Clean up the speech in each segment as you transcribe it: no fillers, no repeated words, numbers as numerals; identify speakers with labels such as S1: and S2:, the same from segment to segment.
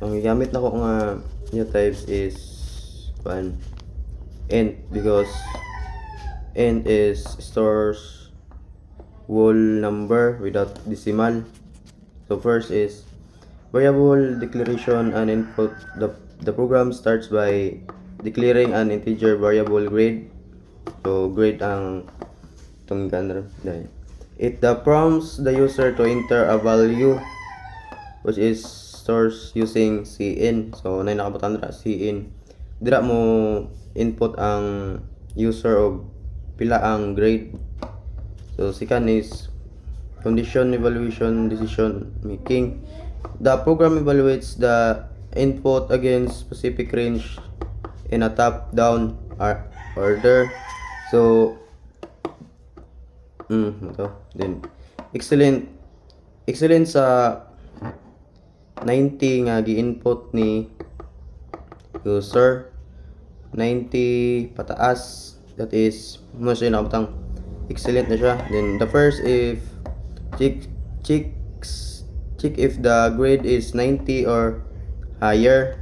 S1: Ang gamit na ko nga new types is int, because int is stores whole number without decimal. So first is variable declaration and input. The program starts by declaring an integer variable grade. So grade ang itong ganda. It prompts the user to enter a value which is stores using cin. So nay nakabutang dira cin. Dira mo input ang user og pila ang grade. So second is condition evaluation decision making. The program evaluates the input against specific range in a top-down order. So then excellent sa 90 nga gi-input ni user, 90 pataas, that is mo siya nakabutang excellent na siya. Then the first, if check if the grade is 90 or higher.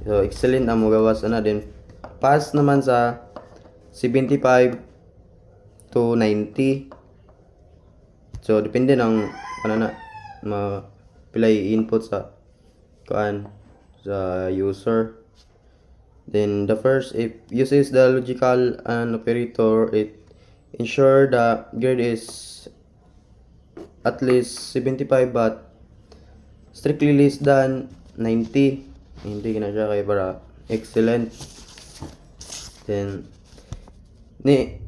S1: So excellent ang magawas na. Then pass naman sa 75 to 90. So depende ng pilay input sa sa user. Then the first, if uses the logical and operator, it ensure the grade is at least 75 but strictly less than 90. Hindi na siya kay para excellent. Then need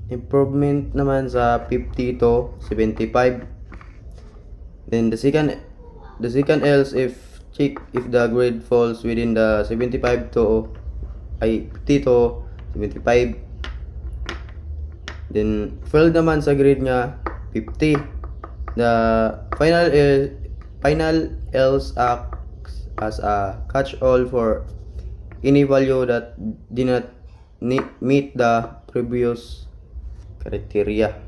S1: improvement naman sa 50 to 75. Then the second else, if check if the grade falls within the 75 to 50 to 75. Then failed naman sa grade nga 50. The final else acts as a catch-all for any value that did not meet the previous criteria.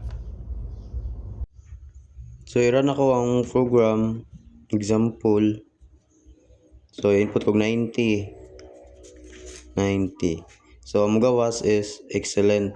S1: So i-run ako ang program example. So input ko 90. So ang magawas is excellent.